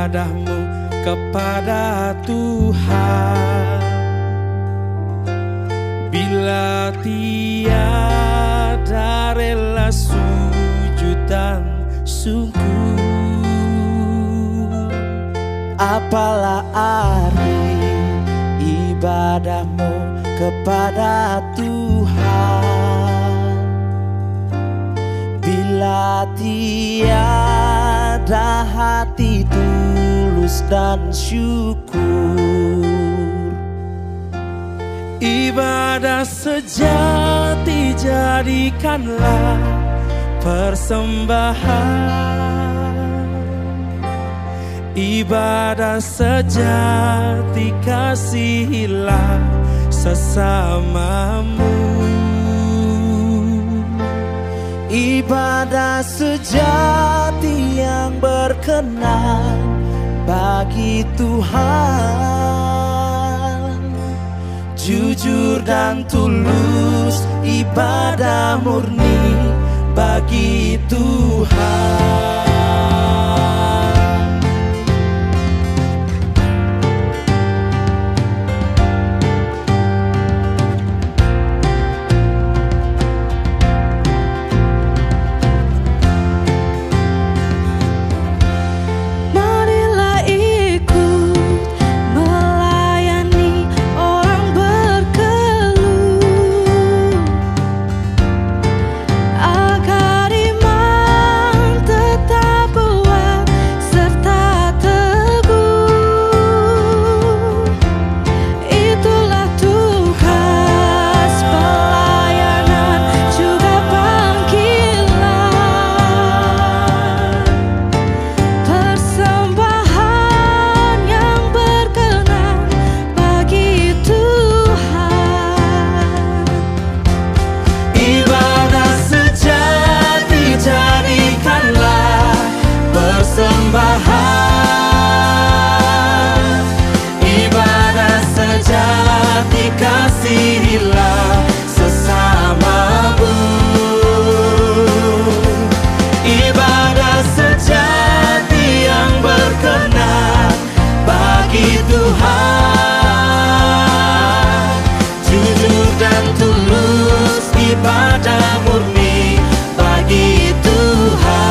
ibadahmu kepada Tuhan. Bila tiada rela sujud dan syukur, apalah arti ibadahmu kepada Tuhan. Bila tiada hati tulus dan syukur, ibadah sejati jadikanlah persembahan. Ibadah sejati kasihilah sesamamu. Ibadah sejati yang berkenan bagi Tuhan. Jujur dan tulus, ibadah murni bagi Tuhan. Ibadah sejati kasihilah sesamamu. Ibadah sejati yang berkenan bagi Tuhan. Jujur dan tulus, ibadah murni bagi Tuhan.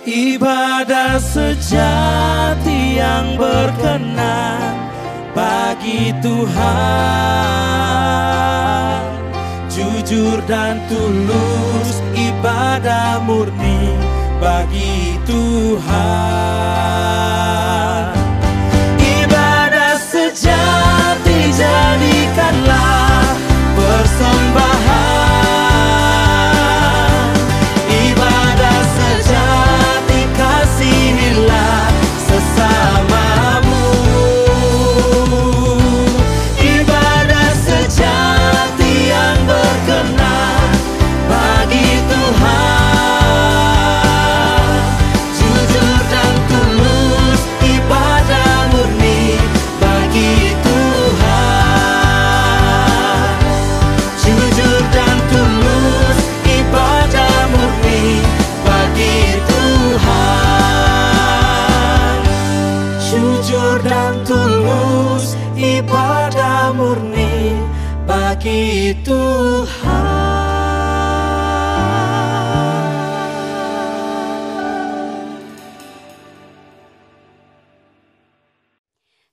Ibadah sejati yang berkenan bagi Tuhan. Jujur dan tulus, ibadah murni bagi Tuhan. Ibadah sejati jadikanlah persembahan. Ibadah sejati kasihilah sesamamu. Ibadah sejati yang berkenan bagi Tuhan. Jujur dan tulus, ibadah murni bagi Tuhan. Jujur dan tulus, ibadah murni bagi Tuhan. Jujur dan tulus, ibadah murni bagi Tuhan.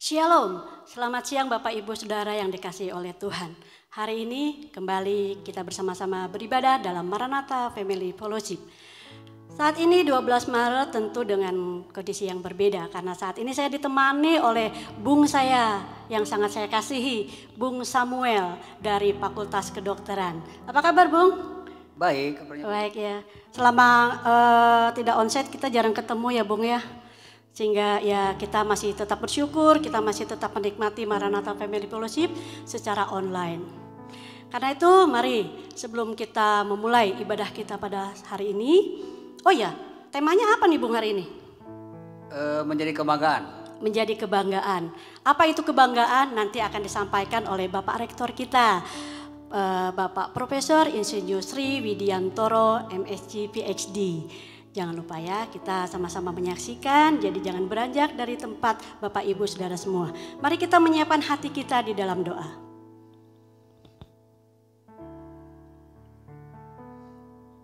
Shalom, selamat siang Bapak Ibu Saudara yang dikasihi oleh Tuhan. Hari ini kembali kita bersama-sama beribadah dalam Maranatha Family Fellowship. Saat ini 12 Maret tentu dengan kondisi yang berbeda karena saat ini saya ditemani oleh Bung saya yang sangat saya kasihi, Bung Samuel dari Fakultas Kedokteran. Apa kabar Bung? Baik, kabarnya. Baik ya. Selama tidak onsite kita jarang ketemu ya Bung ya. Sehingga ya kita masih tetap bersyukur, kita masih tetap menikmati Maranatha Family Fellowship secara online. Karena itu mari sebelum kita memulai ibadah kita pada hari ini, oh ya, temanya apa nih Bung hari ini? Menjadi kebanggaan. Menjadi kebanggaan. Apa itu kebanggaan? Nanti akan disampaikan oleh Bapak Rektor kita, Bapak Profesor Insinyur Sri Widiantoro, MSc PhD. Jangan lupa ya, kita sama-sama menyaksikan, jadi jangan beranjak dari tempat Bapak Ibu Saudara semua. Mari kita menyiapkan hati kita di dalam doa.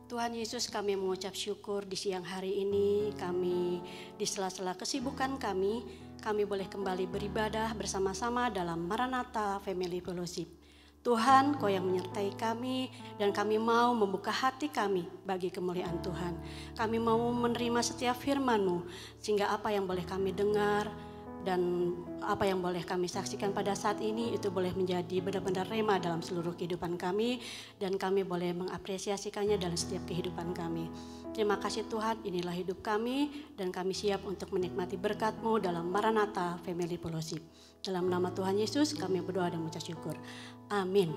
Tuhan Yesus, kami mengucap syukur di siang hari ini, kami di sela-sela kesibukan kami boleh kembali beribadah bersama-sama dalam Maranatha Family Fellowship. Tuhan, Kau yang menyertai kami dan kami mau membuka hati kami bagi kemuliaan Tuhan. Kami mau menerima setiap firman-Mu sehingga apa yang boleh kami dengar dan apa yang boleh kami saksikan pada saat ini itu boleh menjadi benar-benar rema dalam seluruh kehidupan kami dan kami boleh mengapresiasikannya dalam setiap kehidupan kami. Terima kasih Tuhan, inilah hidup kami dan kami siap untuk menikmati berkat-Mu dalam Maranatha Family Fellowship. Dalam nama Tuhan Yesus kami berdoa dan mengucap syukur. Amin.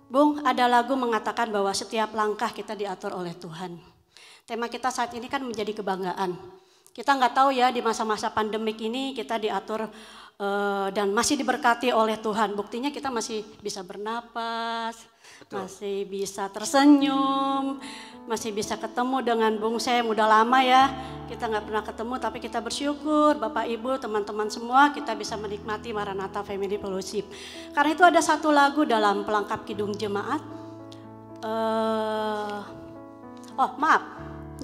Bung, ada lagu mengatakan bahwa setiap langkah kita diatur oleh Tuhan. Tema kita saat ini kan menjadi kebanggaan. Kita nggak tahu ya di masa-masa pandemik ini kita diatur dan masih diberkati oleh Tuhan. Buktinya kita masih bisa bernapas, betul, masih bisa tersenyum, masih bisa ketemu dengan Bung saya yang udah lama ya. Kita nggak pernah ketemu tapi kita bersyukur Bapak Ibu teman-teman semua kita bisa menikmati Maranatha Family Fellowship. Karena itu ada satu lagu dalam pelengkap Kidung Jemaat.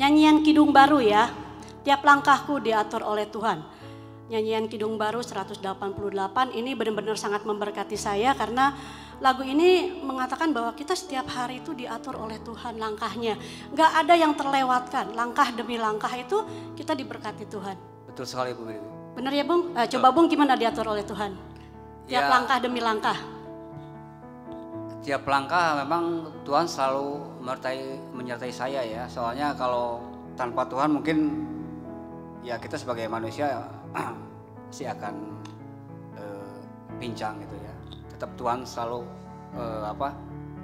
Nyanyian Kidung Baru ya. Tiap langkahku diatur oleh Tuhan. Nyanyian Kidung Baru 188 ini benar-benar sangat memberkati saya karena lagu ini mengatakan bahwa kita setiap hari itu diatur oleh Tuhan langkahnya. Gak ada yang terlewatkan, langkah demi langkah itu kita diberkati Tuhan. Betul sekali Bu. Benar ya Bung? Coba Bung gimana diatur oleh Tuhan? Tiap langkah demi langkah. Tiap langkah memang Tuhan selalu menyertai saya ya. Soalnya kalau tanpa Tuhan mungkin ya kita sebagai manusia pasti akan pincang gitu ya. Tetap Tuhan selalu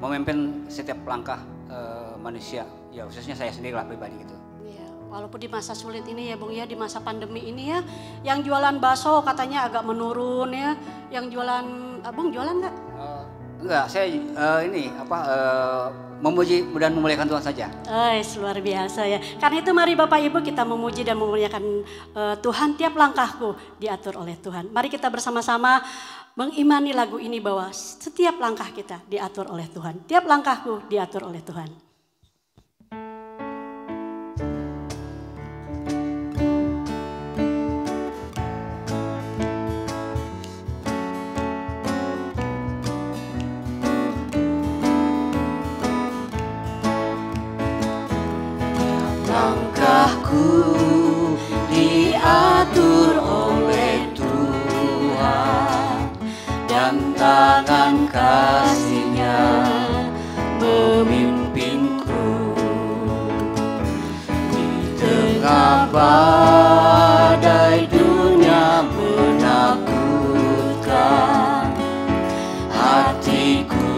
memimpin setiap langkah manusia. Ya khususnya saya sendiri lah pribadi gitu. Ya, walaupun di masa sulit ini ya Bung ya, di masa pandemi ini ya, yang jualan bakso katanya agak menurun ya. Yang jualan, Bung jualan nggak? Enggak, saya memuji dan memuliakan Tuhan saja. Luar biasa ya. Karena itu mari Bapak Ibu kita memuji dan memuliakan Tuhan. Tiap langkahku diatur oleh Tuhan. Mari kita bersama-sama mengimani lagu ini bahwa setiap langkah kita diatur oleh Tuhan. Tiap langkahku diatur oleh Tuhan. Diatur oleh Tuhan dan tangan kasih-Nya memimpinku di tengah badai dunia menakutkan. Hatiku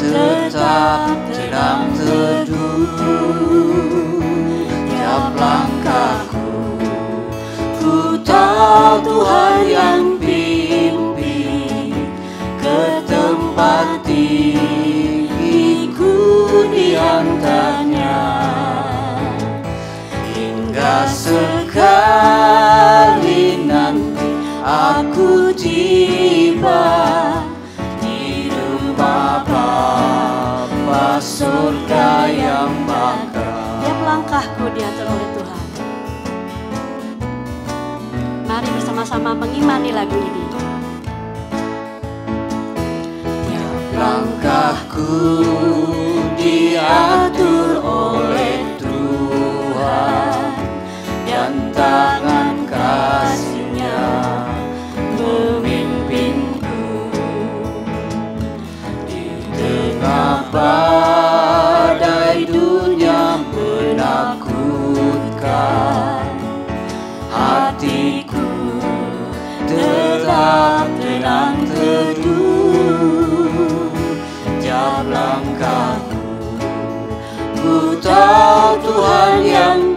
tetap tenang teduh. Tiap langkahku, ku tahu Tuhan yang pimpin ke tempat tinggiku diantaranya. Hingga sekali nanti aku tiba di rumah Bapa surga yang bakal. Tiap langkahku diatur oleh Tuhan. Mari bersama-sama mengimani lagu ini. Tiap langkahku diatur oleh Tuhan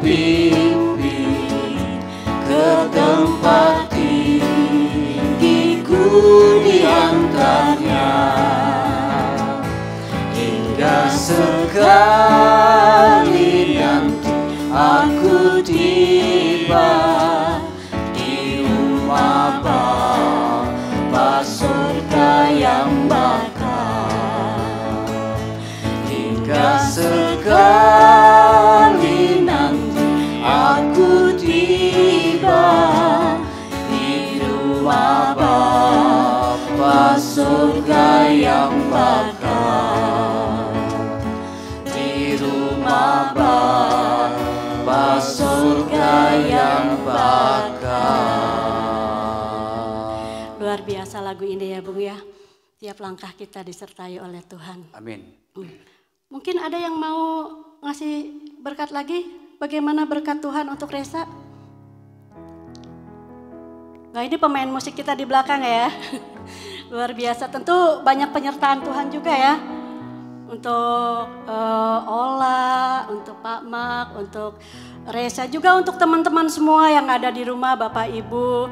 berpimpin ke tempat tinggiku di antaranya, hingga sekali nanti aku tiba di rumah Bapa surga yang bakal, hingga sekali nanti aku tiba di rumah Bapa surga yang bakal, di rumah Bapa surga yang bakal. Luar biasa lagu ini ya Bung ya. Tiap langkah kita disertai oleh Tuhan. Amin. Mungkin ada yang mau ngasih berkat lagi? Bagaimana berkat Tuhan untuk Resa? Nah ini pemain musik kita di belakang ya. Luar biasa, tentu banyak penyertaan Tuhan juga ya. Untuk Ola, untuk Pak Mak, untuk Resa, juga untuk teman-teman semua yang ada di rumah, Bapak Ibu,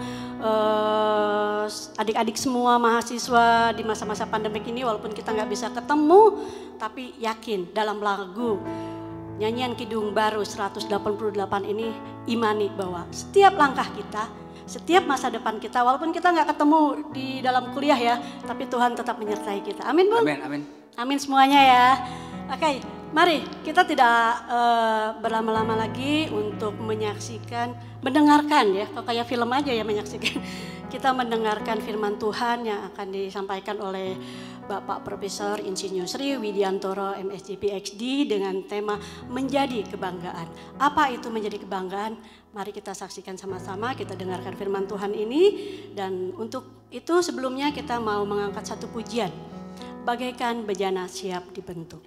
adik-adik semua mahasiswa di masa-masa pandemik ini. Walaupun kita nggak bisa ketemu, tapi yakin dalam lagu nyanyian Kidung Baru 188 ini imani bahwa setiap langkah kita, setiap masa depan kita, walaupun kita nggak ketemu di dalam kuliah ya, tapi Tuhan tetap menyertai kita. Amin Bung? Amin, amin. Amin semuanya ya. Oke, mari kita tidak berlama-lama lagi untuk menyaksikan, mendengarkan ya, kok kayak film aja ya menyaksikan. Kita mendengarkan firman Tuhan yang akan disampaikan oleh Bapak Profesor Insinyur Sri Widiantoro MSc PhD dengan tema menjadi kebanggaan. Apa itu menjadi kebanggaan? Mari kita saksikan sama-sama, kita dengarkan firman Tuhan ini. Dan untuk itu sebelumnya kita mau mengangkat satu pujian. Bagaikan bejana siap dibentuk.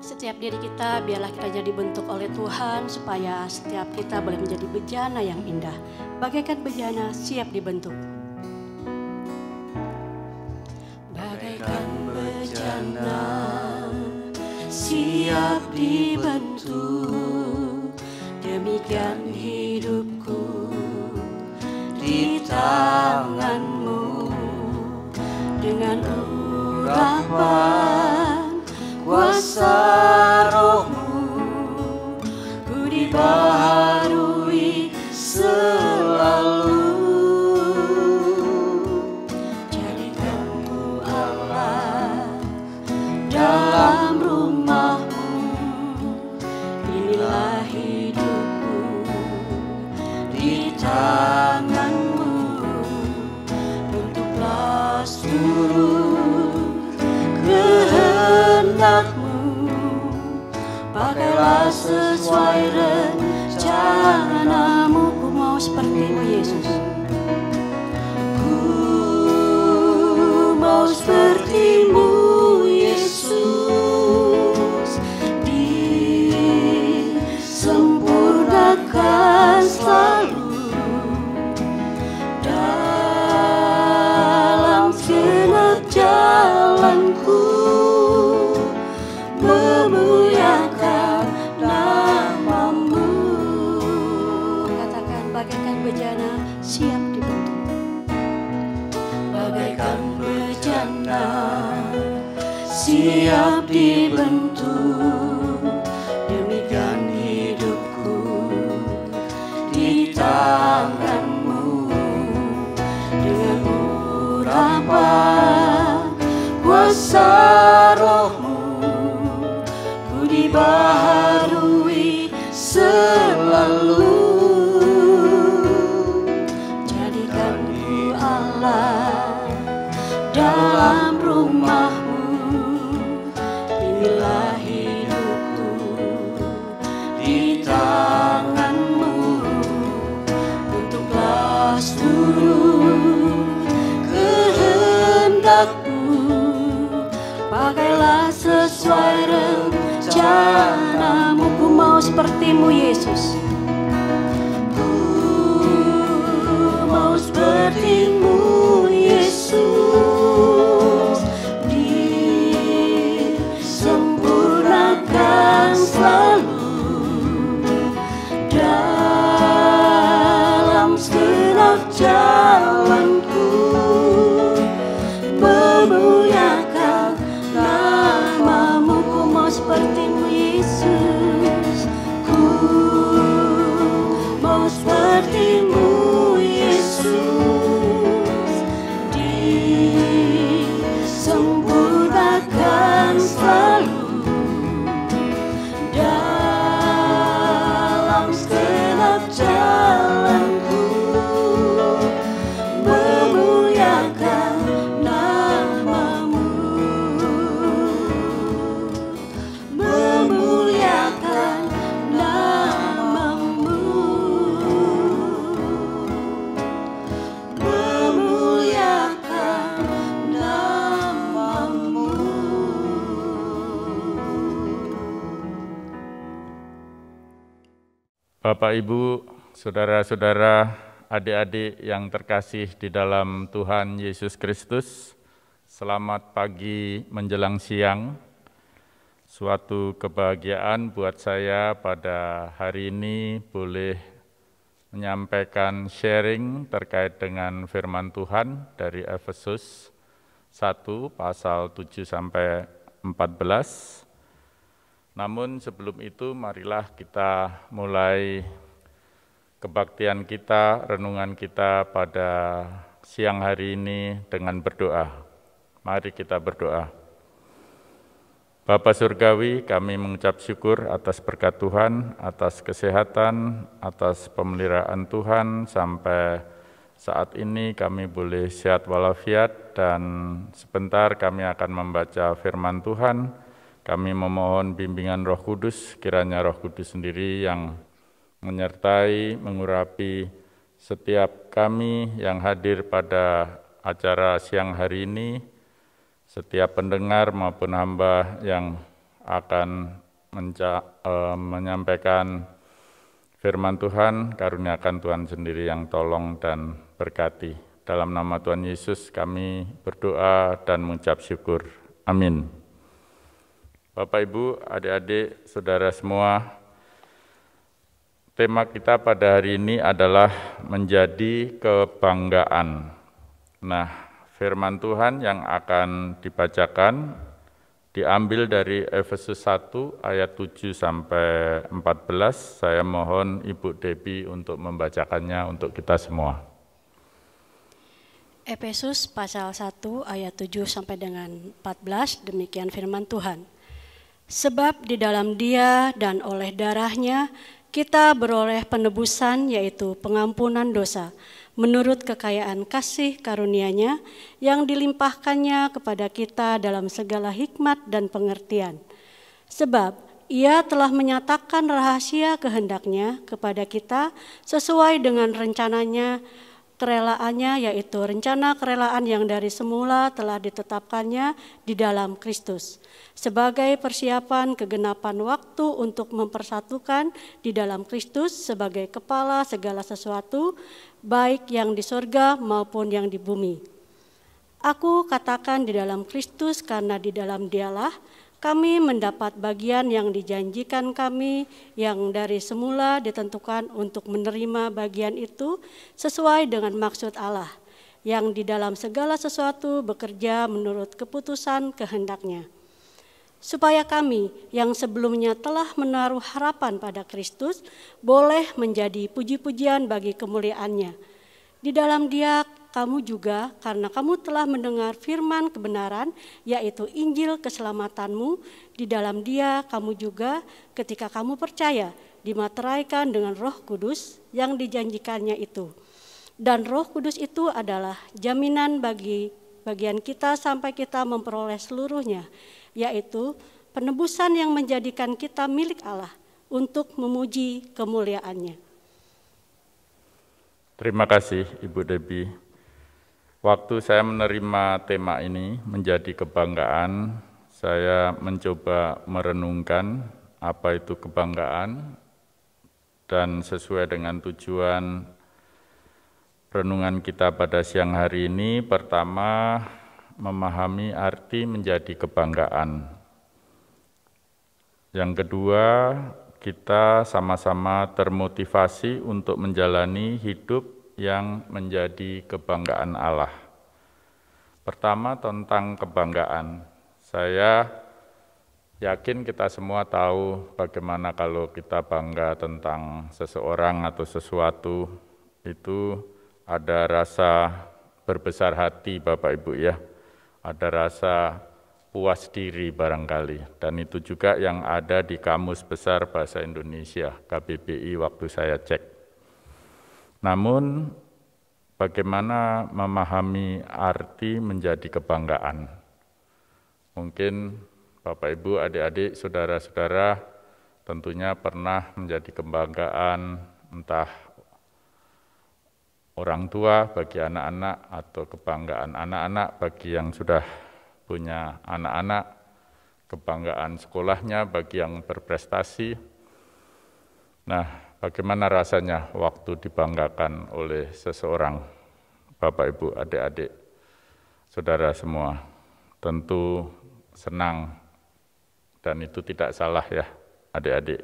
Setiap diri kita biarlah kita jadi bentuk oleh Tuhan supaya setiap kita boleh menjadi bejana yang indah. Bagaikan bejana siap dibentuk. Bagaikan bejana siap dibentuk, demikian hidupku di tanganmu, dengan urapan kuasa rohmu, ku dibaharui selalu. Jadikanku Allah dalam rumahmu, inilah hidupku di tanganmu. Bentuklah seluruh kehendakmu, pakailah sesuai rencanamu. Ku mau sepertimu Yesus, ku mau sepertimu Yesus, disempurnakan selalu dalam segenap jalanku, memuliakan namamu. Katakan bagaikan bejana siap dibentuk, bagaikan bejana siap dibentuk, demikian hidupku di tanganmu, dengan urapan kuasa rohmu, ku dibaharui selalu. Jadikanku Allah dalam rumahmu, inilah hidupku di tanganmu. Bentuklah seluruh kehendakmu, pakailah sesuai rencanamu. Ku mau sepertimu Yesus, ku mau sepertimu Yesus, segenap jalanku, memuliakan namamu, memuliakan namamu, memuliakan namamu. Bapak, Ibu, saudara-saudara, adik-adik yang terkasih di dalam Tuhan Yesus Kristus, selamat pagi menjelang siang. Suatu kebahagiaan buat saya pada hari ini boleh menyampaikan sharing terkait dengan firman Tuhan dari Efesus 1 pasal 7 sampai 14. Namun sebelum itu marilah kita mulai kebaktian kita, renungan kita pada siang hari ini dengan berdoa. Mari kita berdoa. Bapa Surgawi, kami mengucap syukur atas berkat Tuhan, atas kesehatan, atas pemeliharaan Tuhan, sampai saat ini kami boleh sehat walafiat, dan sebentar kami akan membaca firman Tuhan. Kami memohon bimbingan Roh Kudus, kiranya Roh Kudus sendiri yang menyertai, mengurapi setiap kami yang hadir pada acara siang hari ini, setiap pendengar maupun hamba yang akan menyampaikan firman Tuhan, karuniakan Tuhan sendiri yang tolong dan berkati. Dalam nama Tuhan Yesus kami berdoa dan mengucap syukur. Amin. Bapak, Ibu, adik-adik, saudara semua, tema kita pada hari ini adalah menjadi kebanggaan. Nah, firman Tuhan yang akan dibacakan diambil dari Efesus 1 ayat 7 sampai 14. Saya mohon Ibu Debbie untuk membacakannya untuk kita semua. Efesus pasal 1 ayat 7 sampai dengan 14, demikian firman Tuhan. Sebab di dalam Dia dan oleh darahnya kita beroleh penebusan, yaitu pengampunan dosa, menurut kekayaan kasih karunia-Nya yang dilimpahkannya kepada kita dalam segala hikmat dan pengertian. Sebab Ia telah menyatakan rahasia kehendak-Nya kepada kita sesuai dengan rencananya, kerelaannya, yaitu rencana kerelaan yang dari semula telah ditetapkannya di dalam Kristus, sebagai persiapan kegenapan waktu untuk mempersatukan di dalam Kristus sebagai kepala segala sesuatu, baik yang di sorga maupun yang di bumi. Aku katakan di dalam Kristus, karena di dalam Dialah kami mendapat bagian yang dijanjikan kami, yang dari semula ditentukan untuk menerima bagian itu sesuai dengan maksud Allah, yang di dalam segala sesuatu bekerja menurut keputusan kehendak-Nya. Supaya kami yang sebelumnya telah menaruh harapan pada Kristus boleh menjadi puji-pujian bagi kemuliaan-Nya. Di dalam Dia kamu juga, karena kamu telah mendengar firman kebenaran, yaitu Injil keselamatanmu, di dalam Dia kamu juga ketika kamu percaya dimateraikan dengan Roh Kudus yang dijanjikannya itu. Dan Roh Kudus itu adalah jaminan bagi bagian kita sampai kita memperoleh seluruhnya, yaitu penebusan yang menjadikan kita milik Allah untuk memuji kemuliaan-Nya. Terima kasih Ibu Debbie. Waktu saya menerima tema ini menjadi kebanggaan, saya mencoba merenungkan apa itu kebanggaan, dan sesuai dengan tujuan renungan kita pada siang hari ini, pertama memahami arti menjadi kebanggaan. Yang kedua, kita sama-sama termotivasi untuk menjalani hidup yang menjadi kebanggaan Allah. Pertama, tentang kebanggaan. Saya yakin kita semua tahu bagaimana kalau kita bangga tentang seseorang atau sesuatu, itu ada rasa berbesar hati, Bapak Ibu ya. Ada rasa puas diri barangkali, dan itu juga yang ada di Kamus Besar Bahasa Indonesia, KBBI waktu saya cek. Namun, bagaimana memahami arti menjadi kebanggaan? Mungkin Bapak, Ibu, adik-adik, saudara-saudara tentunya pernah menjadi kebanggaan entah orang tua bagi anak-anak atau kebanggaan anak-anak bagi yang sudah punya anak-anak, kebanggaan sekolahnya bagi yang berprestasi. Nah, bagaimana rasanya waktu dibanggakan oleh seseorang, Bapak, Ibu, adik-adik, saudara semua? Tentu senang, dan itu tidak salah ya, adik-adik.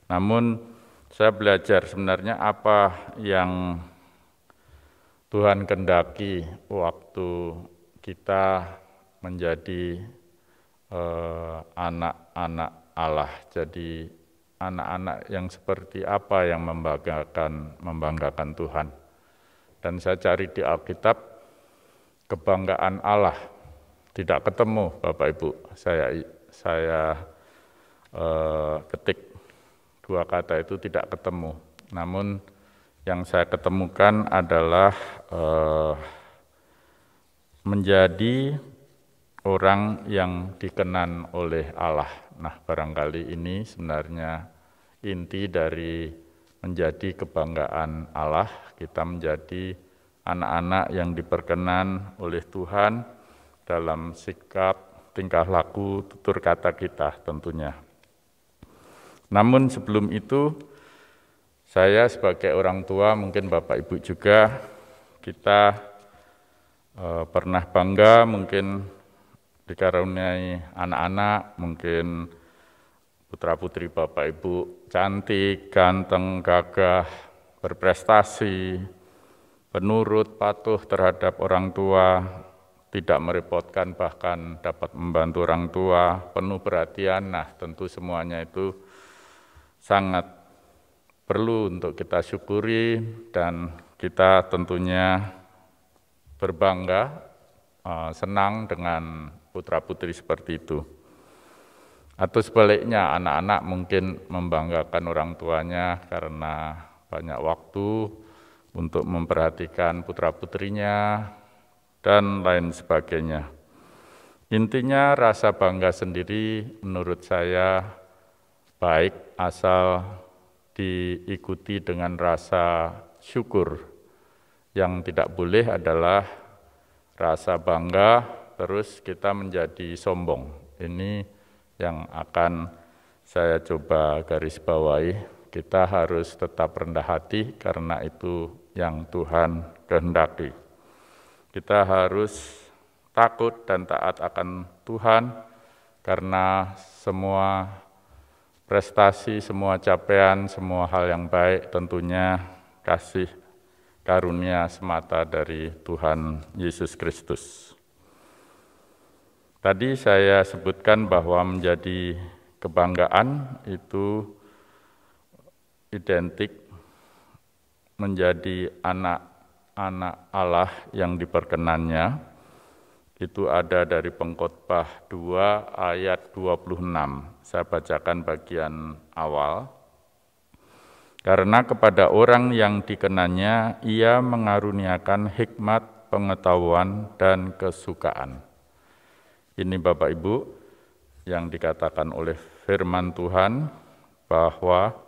Namun saya belajar sebenarnya apa yang Tuhan kehendaki waktu kita menjadi anak-anak Allah. Jadi anak-anak yang seperti apa yang membanggakan Tuhan. Dan saya cari di Alkitab, kebanggaan Allah tidak ketemu, Bapak Ibu. Saya ketik dua kata itu tidak ketemu. Namun yang saya ketemukan adalah menjadi orang yang dikenan oleh Allah. Nah, barangkali ini sebenarnya inti dari menjadi kebanggaan Allah. Kita menjadi anak-anak yang diperkenan oleh Tuhan dalam sikap, tingkah laku, tutur kata kita tentunya. Namun sebelum itu, saya sebagai orang tua, mungkin Bapak Ibu juga, kita pernah bangga mungkin dikaruniai anak-anak, mungkin putra-putri Bapak Ibu cantik, ganteng, gagah, berprestasi, penurut, patuh terhadap orang tua, tidak merepotkan, bahkan dapat membantu orang tua, penuh perhatian. Nah, tentu semuanya itu sangat perlu untuk kita syukuri, dan kita tentunya berbangga, senang dengan putra-putri seperti itu. Atau sebaliknya, anak-anak mungkin membanggakan orang tuanya karena banyak waktu untuk memperhatikan putra-putrinya, dan lain sebagainya. Intinya rasa bangga sendiri menurut saya baik asal diikuti dengan rasa syukur. Yang tidak boleh adalah rasa bangga terus kita menjadi sombong. Ini yang akan saya coba garis bawahi. Kita harus tetap rendah hati karena itu yang Tuhan kehendaki. Kita harus takut dan taat akan Tuhan karena semua prestasi, semua capaian, semua hal yang baik tentunya kasih karunia semata dari Tuhan Yesus Kristus. Tadi saya sebutkan bahwa menjadi kebanggaan itu identik menjadi anak-anak Allah yang diperkenannya. Itu ada dari Pengkhotbah 2 ayat 26. Saya bacakan bagian awal. Karena kepada orang yang dikenannya, ia mengaruniakan hikmat, pengetahuan, dan kesukaan. Ini Bapak Ibu yang dikatakan oleh firman Tuhan bahwa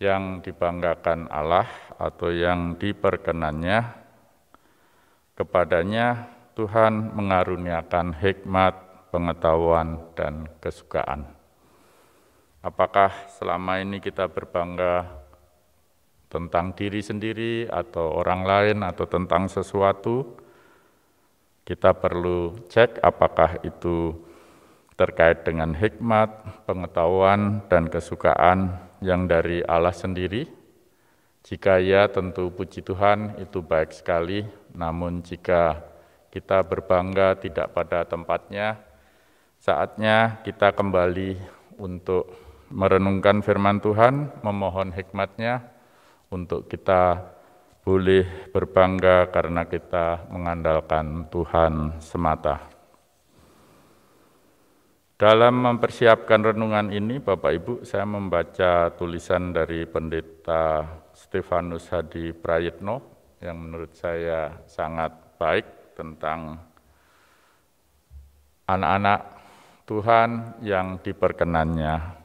yang dibanggakan Allah atau yang diperkenannya, kepadanya Tuhan mengaruniakan hikmat, pengetahuan, dan kesukaan. Apakah selama ini kita berbangga tentang diri sendiri atau orang lain atau tentang sesuatu? Kita perlu cek apakah itu terkait dengan hikmat, pengetahuan, dan kesukaan yang dari Allah sendiri. Jika ya, tentu puji Tuhan itu baik sekali. Namun jika kita berbangga tidak pada tempatnya, saatnya kita kembali untuk merenungkan firman Tuhan, memohon hikmat-Nya untuk kita boleh berbangga karena kita mengandalkan Tuhan semata. Dalam mempersiapkan renungan ini, Bapak Ibu, saya membaca tulisan dari Pendeta Stefanus Hadi Prayitno yang menurut saya sangat baik tentang anak-anak Tuhan yang diperkenannya.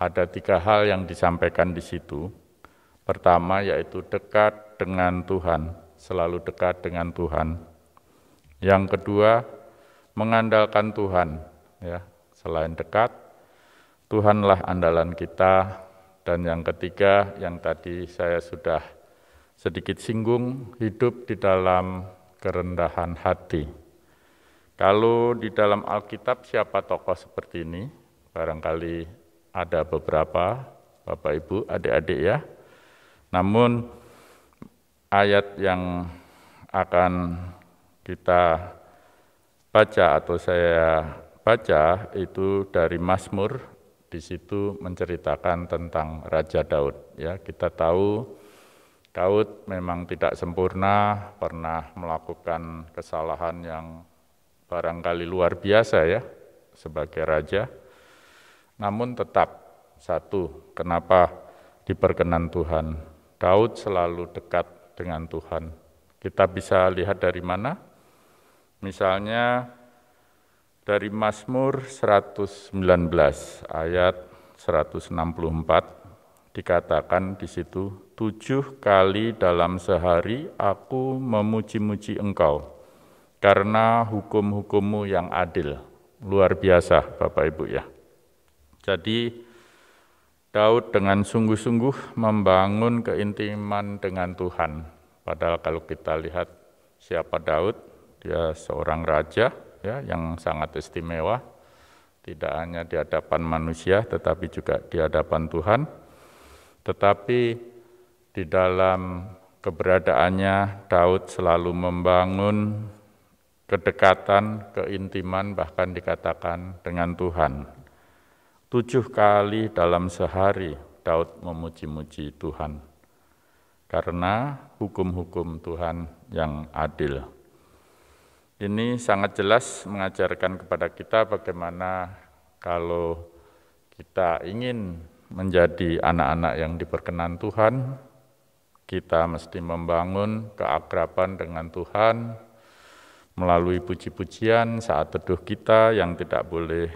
Ada 3 hal yang disampaikan di situ. Pertama yaitu dekat dengan Tuhan, selalu dekat dengan Tuhan. Yang kedua, mengandalkan Tuhan, ya. Selain dekat, Tuhanlah andalan kita. Dan yang ketiga, yang tadi saya sudah sedikit singgung, hidup di dalam kerendahan hati. Kalau di dalam Alkitab siapa tokoh seperti ini? Barangkali ada beberapa, Bapak Ibu, adik-adik ya. Namun ayat yang akan kita baca atau saya baca itu dari Mazmur, di situ menceritakan tentang Raja Daud. Ya, kita tahu Daud memang tidak sempurna, pernah melakukan kesalahan yang barangkali luar biasa ya sebagai raja. Namun tetap satu, kenapa diperkenan Tuhan? Daud selalu dekat dengan Tuhan. Kita bisa lihat dari mana? Misalnya dari Mazmur 119 ayat 164 dikatakan di situ, 7 kali dalam sehari aku memuji-muji Engkau karena hukum-hukum-Mu yang adil. Luar biasa Bapak Ibu ya. Jadi Daud dengan sungguh-sungguh membangun keintiman dengan Tuhan. Padahal kalau kita lihat siapa Daud, dia seorang raja ya, yang sangat istimewa, tidak hanya di hadapan manusia, tetapi juga di hadapan Tuhan. Tetapi di dalam keberadaannya, Daud selalu membangun kedekatan, keintiman, bahkan dikatakan dengan Tuhan. 7 kali dalam sehari, Daud memuji-muji Tuhan, karena hukum-hukum Tuhan yang adil. Ini sangat jelas mengajarkan kepada kita bagaimana kalau kita ingin menjadi anak-anak yang diperkenan Tuhan, kita mesti membangun keakraban dengan Tuhan melalui puji-pujian saat teduh kita yang tidak boleh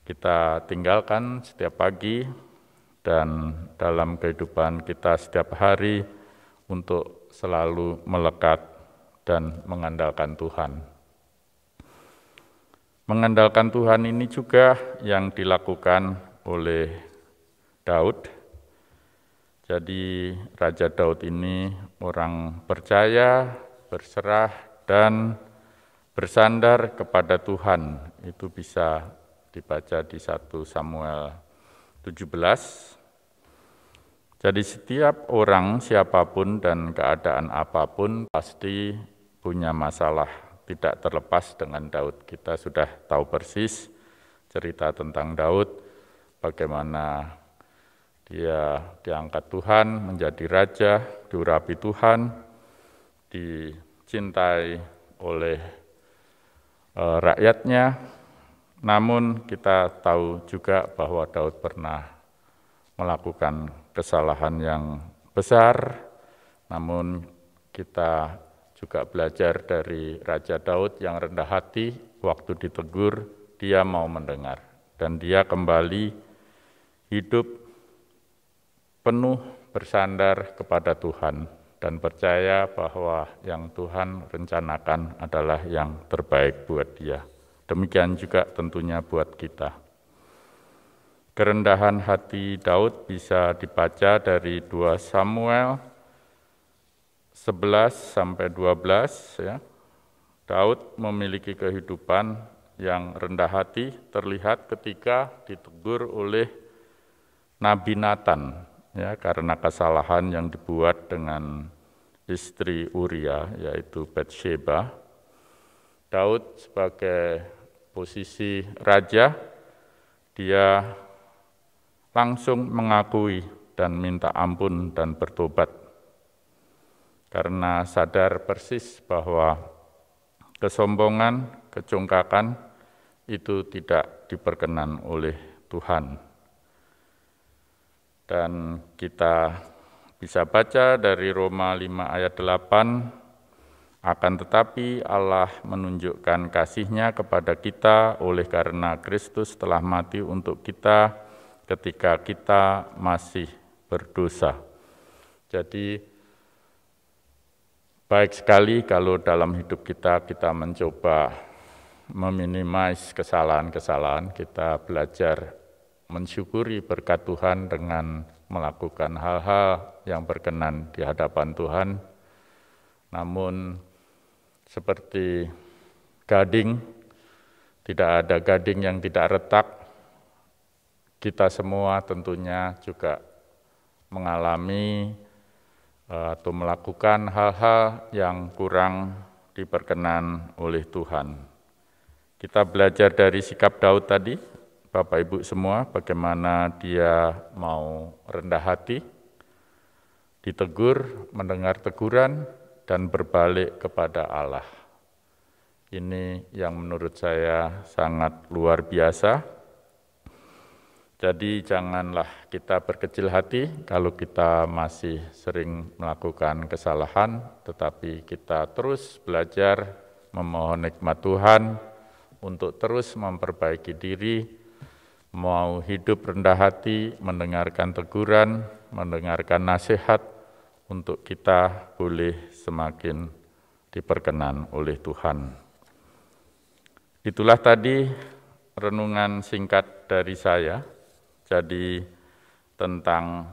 kita tinggalkan setiap pagi, dan dalam kehidupan kita setiap hari untuk selalu melekat dan mengandalkan Tuhan. Mengandalkan Tuhan ini juga yang dilakukan oleh Daud. Jadi Raja Daud ini orang percaya, berserah, dan bersandar kepada Tuhan. Itu bisa dibaca di 1 Samuel 17. Jadi setiap orang, siapapun dan keadaan apapun pasti punya masalah, tidak terlepas dengan Daud. Kita sudah tahu persis cerita tentang Daud, bagaimana dia diangkat Tuhan menjadi raja, diurapi Tuhan, dicintai oleh rakyatnya. Namun kita tahu juga bahwa Daud pernah melakukan kesalahan yang besar, namun kita juga belajar dari Raja Daud yang rendah hati, waktu ditegur, dia mau mendengar. Dan dia kembali hidup penuh bersandar kepada Tuhan dan percaya bahwa yang Tuhan rencanakan adalah yang terbaik buat dia. Demikian juga tentunya buat kita. Kerendahan hati Daud bisa dibaca dari 2 Samuel 11-12 ya. Daud memiliki kehidupan yang rendah hati terlihat ketika ditegur oleh Nabi Nathan ya, karena kesalahan yang dibuat dengan istri Uria yaitu Batsheba. Daud sebagai posisi raja, dia langsung mengakui dan minta ampun dan bertobat karena sadar persis bahwa kesombongan, kecongkakan itu tidak diperkenan oleh Tuhan. Dan kita bisa baca dari Roma 5 ayat 8, akan tetapi Allah menunjukkan kasih-Nya kepada kita oleh karena Kristus telah mati untuk kita ketika kita masih berdosa. Jadi baik sekali kalau dalam hidup kita mencoba meminimais kesalahan-kesalahan, kita belajar mensyukuri berkat Tuhan dengan melakukan hal-hal yang berkenan di hadapan Tuhan. Namun seperti gading, tidak ada gading yang tidak retak. Kita semua tentunya juga mengalami atau melakukan hal-hal yang kurang diperkenan oleh Tuhan. Kita belajar dari sikap Daud tadi, Bapak Ibu semua, bagaimana dia mau rendah hati, ditegur, mendengar teguran, dan berbalik kepada Allah. Ini yang menurut saya sangat luar biasa. Jadi janganlah kita berkecil hati kalau kita masih sering melakukan kesalahan, tetapi kita terus belajar memohon nikmat Tuhan untuk terus memperbaiki diri, mau hidup rendah hati, mendengarkan teguran, mendengarkan nasihat, untuk kita boleh semakin diperkenan oleh Tuhan. Itulah tadi renungan singkat dari saya, jadi tentang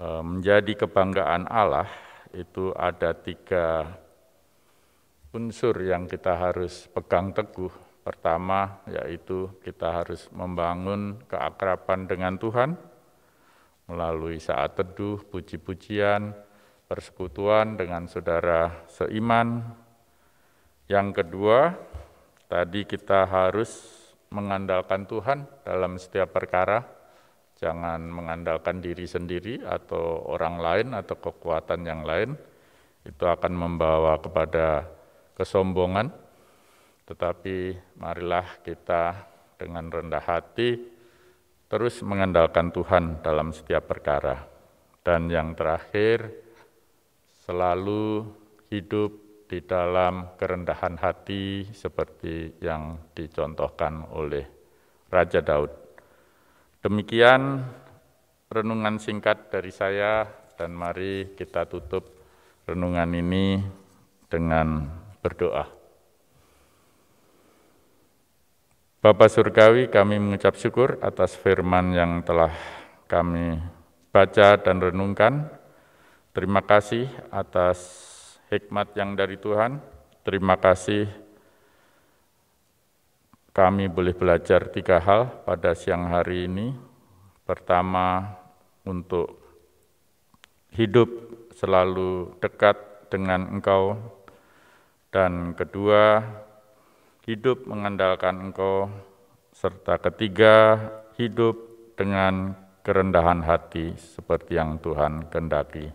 menjadi kebanggaan Allah, itu ada 3 unsur yang kita harus pegang teguh. Pertama, yaitu kita harus membangun keakraban dengan Tuhan melalui saat teduh, puji-pujian, persekutuan dengan saudara seiman. Yang kedua, tadi kita harus mengandalkan Tuhan dalam setiap perkara, jangan mengandalkan diri sendiri atau orang lain atau kekuatan yang lain, itu akan membawa kepada kesombongan. Tetapi marilah kita dengan rendah hati terus mengandalkan Tuhan dalam setiap perkara. Dan yang terakhir, selalu hidup di dalam kerendahan hati seperti yang dicontohkan oleh Raja Daud. Demikian renungan singkat dari saya, dan mari kita tutup renungan ini dengan berdoa. Bapa Surgawi, kami mengucap syukur atas firman yang telah kami baca dan renungkan. Terima kasih atas hikmat yang dari Tuhan. Terima kasih kami boleh belajar 3 hal pada siang hari ini. Pertama, untuk hidup selalu dekat dengan Engkau. Dan kedua, hidup mengandalkan Engkau, serta ketiga, hidup dengan kerendahan hati seperti yang Tuhan kehendaki.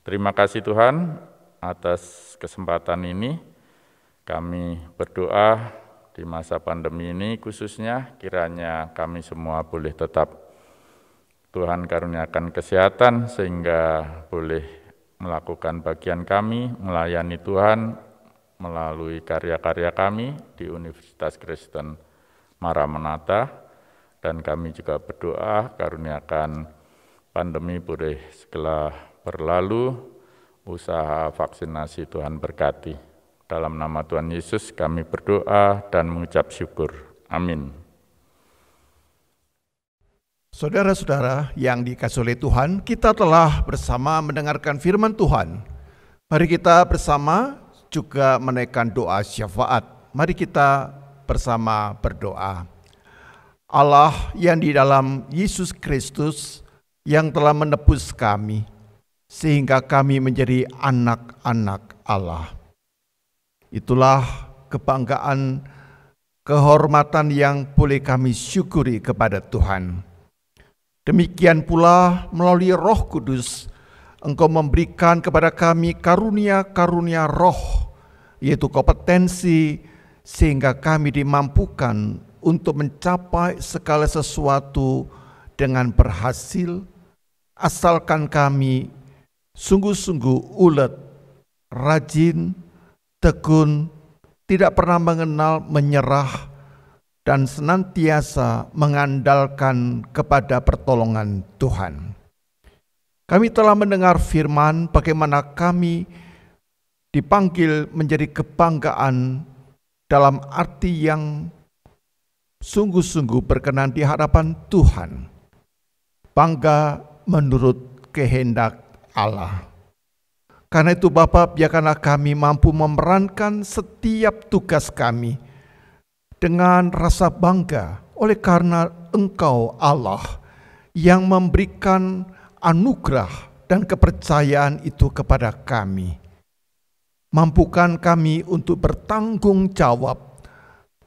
Terima kasih Tuhan atas kesempatan ini. Kami berdoa di masa pandemi ini khususnya, kiranya kami semua boleh tetap Tuhan karuniakan kesehatan sehingga boleh melakukan bagian kami, melayani Tuhan melalui karya-karya kami di Universitas Kristen Maranatha, dan kami juga berdoa karuniakan pandemi boleh segera berlalu, usaha vaksinasi Tuhan berkati. Dalam nama Tuhan Yesus kami berdoa dan mengucap syukur. Amin. Saudara-saudara yang dikasihi oleh Tuhan, kita telah bersama mendengarkan firman Tuhan. Mari kita bersama juga menaikkan doa syafaat. Mari kita bersama berdoa. Allah yang di dalam Yesus Kristus yang telah menebus kami, sehingga kami menjadi anak-anak Allah. Itulah kebanggaan, kehormatan yang boleh kami syukuri kepada Tuhan. Demikian pula melalui Roh Kudus, Engkau memberikan kepada kami karunia-karunia roh, yaitu kompetensi sehingga kami dimampukan untuk mencapai segala sesuatu dengan berhasil, asalkan kami sungguh-sungguh ulet, rajin, tekun, tidak pernah mengenal menyerah, dan senantiasa mengandalkan kepada pertolongan Tuhan. Kami telah mendengar firman bagaimana kami dipanggil menjadi kebanggaan dalam arti yang sungguh-sungguh berkenan di hadapan Tuhan. Bangga menurut kehendak Allah. Karena itu Bapa, biarkanlah kami mampu memerankan setiap tugas kami dengan rasa bangga oleh karena Engkau Allah yang memberikan anugerah dan kepercayaan itu kepada kami. Mampukan kami untuk bertanggung jawab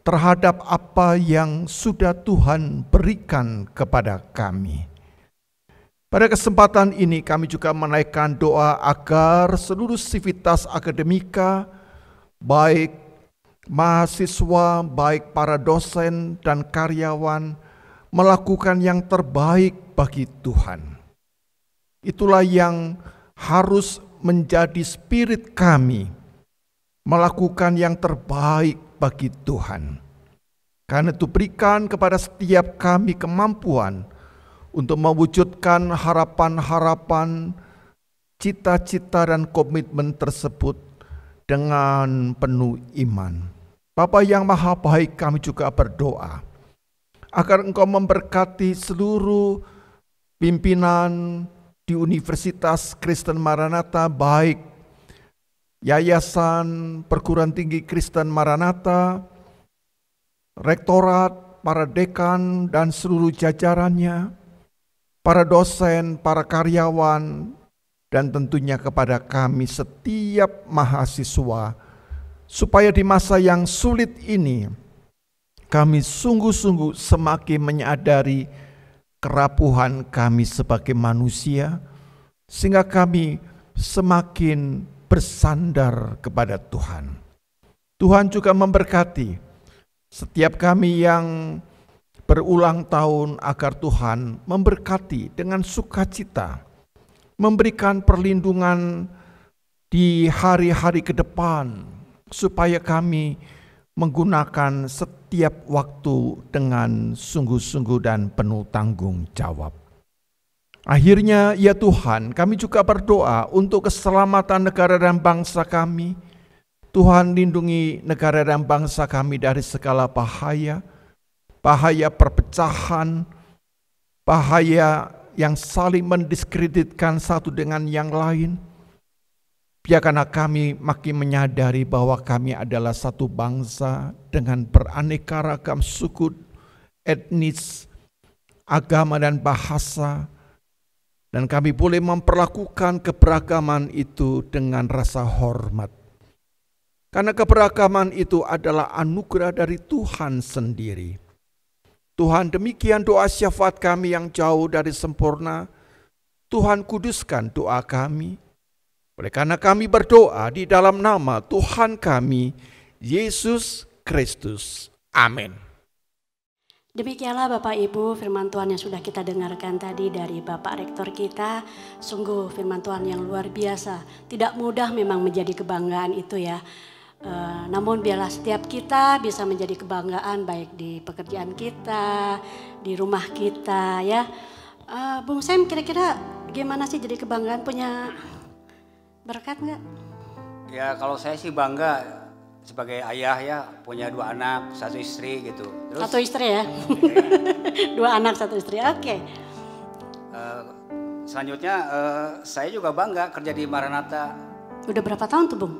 terhadap apa yang sudah Tuhan berikan kepada kami. Pada kesempatan ini kami juga menaikkan doa agar seluruh sivitas akademika, baik mahasiswa, baik para dosen dan karyawan, melakukan yang terbaik bagi Tuhan. Itulah yang harus menjadi spirit kami, melakukan yang terbaik bagi Tuhan. Karena itu berikan kepada setiap kami kemampuan untuk mewujudkan harapan-harapan, cita-cita dan komitmen tersebut dengan penuh iman. Bapa yang Maha Baik, kami juga berdoa agar Engkau memberkati seluruh pimpinan di Universitas Kristen Maranatha, baik Yayasan Perguruan Tinggi Kristen Maranatha, rektorat, para dekan dan seluruh jajarannya, para dosen, para karyawan, dan tentunya kepada kami setiap mahasiswa, supaya di masa yang sulit ini kami sungguh-sungguh semakin menyadari kerapuhan kami sebagai manusia, sehingga kami semakin bersandar kepada Tuhan. Tuhan juga memberkati setiap kami yang berulang tahun, agar Tuhan memberkati dengan sukacita, memberikan perlindungan di hari-hari ke depan, supaya kami menggunakan setiap waktu dengan sungguh-sungguh dan penuh tanggung jawab. Akhirnya, ya Tuhan, kami juga berdoa untuk keselamatan negara dan bangsa kami. Tuhan, lindungi negara dan bangsa kami dari segala bahaya, bahaya perpecahan, bahaya yang saling mendiskreditkan satu dengan yang lain. Biarkanlah kami makin menyadari bahwa kami adalah satu bangsa dengan beraneka ragam suku, etnis, agama dan bahasa, dan kami boleh memperlakukan keberagaman itu dengan rasa hormat. Karena keberagaman itu adalah anugerah dari Tuhan sendiri. Tuhan, demikian doa syafaat kami yang jauh dari sempurna. Tuhan, kuduskan doa kami. Oleh karena kami berdoa di dalam nama Tuhan kami, Yesus Kristus. Amin. Demikianlah Bapak Ibu firman Tuhan yang sudah kita dengarkan tadi dari Bapak Rektor kita. Sungguh firman Tuhan yang luar biasa. Tidak mudah memang menjadi kebanggaan itu ya. Namun biarlah setiap kita bisa menjadi kebanggaan, baik di pekerjaan kita, di rumah kita ya. Bung Sam, kira-kira gimana sih jadi kebanggaan, punya berkat nggak? Ya kalau saya sih bangga sebagai ayah ya, punya 2 anak, 1 istri gitu. Terus, 1 istri ya? 2 anak 1 istri, oke. Selanjutnya saya juga bangga kerja di Maranatha. Udah berapa tahun tuh Bung?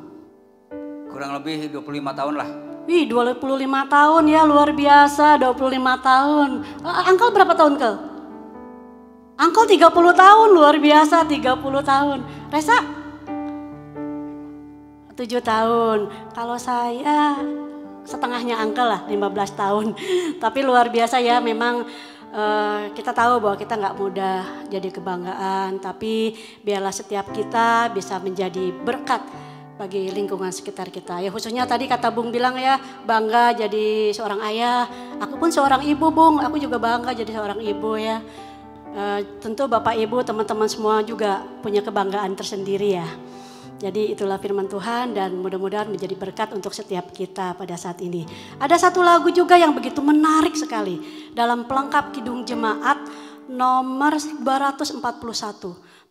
Kurang lebih 25 tahun lah. Wih 25 tahun ya, luar biasa 25 tahun. Angkel berapa tahun Kel? Angkel 30 tahun, luar biasa 30 tahun. Resa? 7 tahun. Kalau saya setengahnya Angkel lah, 15 tahun. Tapi luar biasa ya, memang kita tahu bahwa kita nggak mudah jadi kebanggaan. Tapi biarlah setiap kita bisa menjadi berkat bagi lingkungan sekitar kita. Ya khususnya tadi kata Bung bilang ya, bangga jadi seorang ayah. Aku pun seorang ibu, Bung. Aku juga bangga jadi seorang ibu ya. Tentu Bapak Ibu, teman-teman semua juga punya kebanggaan tersendiri ya. Jadi itulah firman Tuhan dan mudah-mudahan menjadi berkat untuk setiap kita pada saat ini. Ada satu lagu juga yang begitu menarik sekali dalam pelengkap Kidung Jemaat nomor 241.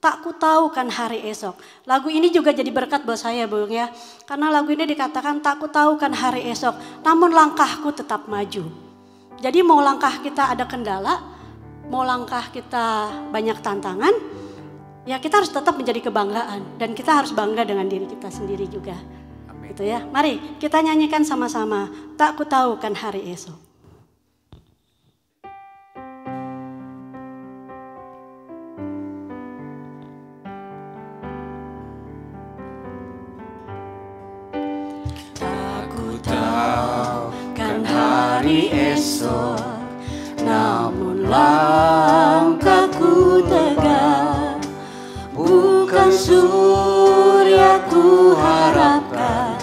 Tak ku tahu kan hari esok. Lagu ini juga jadi berkat buat saya, Bung ya. Karena lagu ini dikatakan tak ku tahu kan hari esok, namun langkahku tetap maju. Jadi mau langkah kita ada kendala, mau langkah kita banyak tantangan, ya kita harus tetap menjadi kebanggaan dan kita harus bangga dengan diri kita sendiri juga. Amin. Gitu ya. Mari kita nyanyikan sama-sama. Tak ku tahu kan hari esok. Tak ku tahu kan hari esok, namun langkahku tegak. Bukan surya ku harapkan,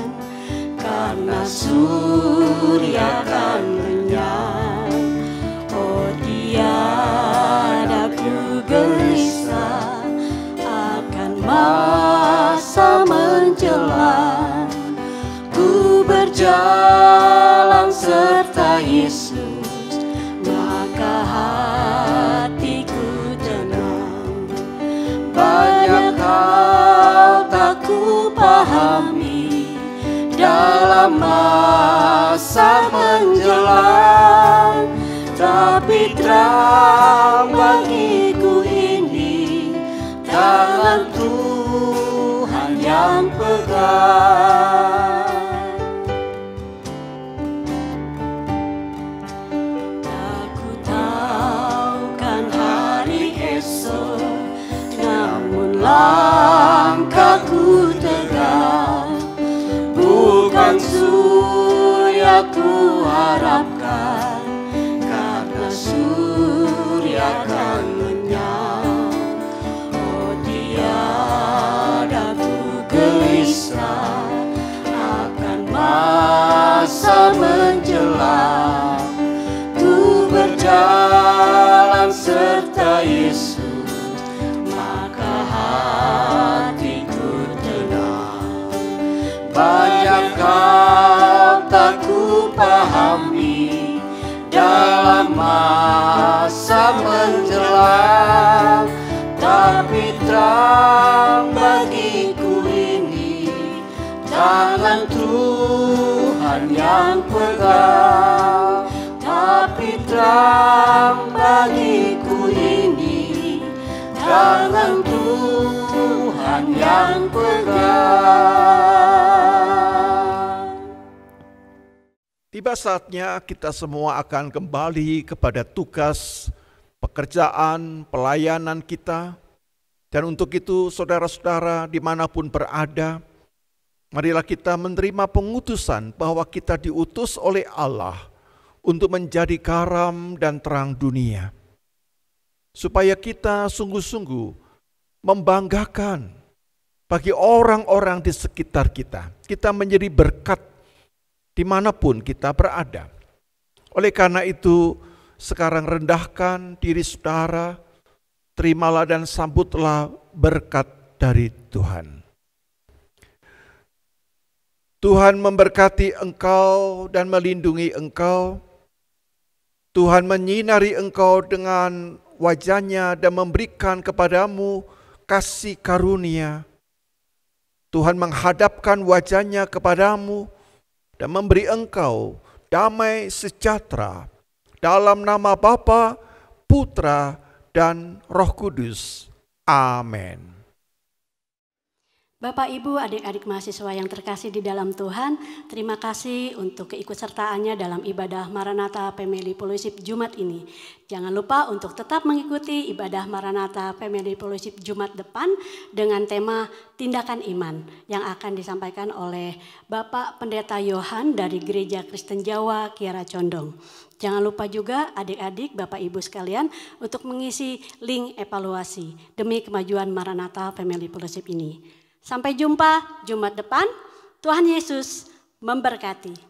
karena surya kan lenyap. Oh tiada ku gelisah akan masa menjelang. Ku berjalan serta Yesus, maka hatiku tenang. Banyak hal tak ku pahami dalam masa menjelang, tapi terang bagiku ini tangan Tuhan yang pegang. Tak ku tahu kan hari esok, namun langkahku tegak. Bukan surya ku harapkan, karena surya kan lenyap. Oh tiada ku gelisah akan masa menjelang. Ku berjalan serta Yesus, maka hatiku tenang. Banyak hal tak ku pahami dalam masa menjelang, tapi terang bagiku ini tangan Tuhan yang pegang. Tapi terang bagiku ini tangan Tuhan yang pegang. Tiba saatnya kita semua akan kembali kepada tugas, pekerjaan, pelayanan kita. Dan untuk itu saudara-saudara dimanapun berada, marilah kita menerima pengutusan bahwa kita diutus oleh Allah untuk menjadi garam dan terang dunia. Supaya kita sungguh-sungguh membanggakan bagi orang-orang di sekitar kita. Kita menjadi berkat dimanapun kita berada. Oleh karena itu, sekarang rendahkan diri saudara, terimalah dan sambutlah berkat dari Tuhan. Tuhan memberkati engkau dan melindungi engkau. Tuhan menyinari engkau dengan wajah-Nya dan memberikan kepadamu kasih karunia. Tuhan menghadapkan wajah-Nya kepadamu dan memberi engkau damai sejahtera dalam nama Bapa, Putra, dan Roh Kudus. Amin. Bapak, Ibu, adik-adik mahasiswa yang terkasih di dalam Tuhan, terima kasih untuk keikutsertaannya dalam ibadah Maranatha Family Fellowship Jumat ini. Jangan lupa untuk tetap mengikuti ibadah Maranatha Family Fellowship Jumat depan dengan tema Tindakan Iman yang akan disampaikan oleh Bapak Pendeta Yohan dari Gereja Kristen Jawa Kiara Condong. Jangan lupa juga adik-adik, Bapak Ibu sekalian untuk mengisi link evaluasi demi kemajuan Maranatha Family Fellowship ini. Sampai jumpa Jumat depan. Tuhan Yesus memberkati.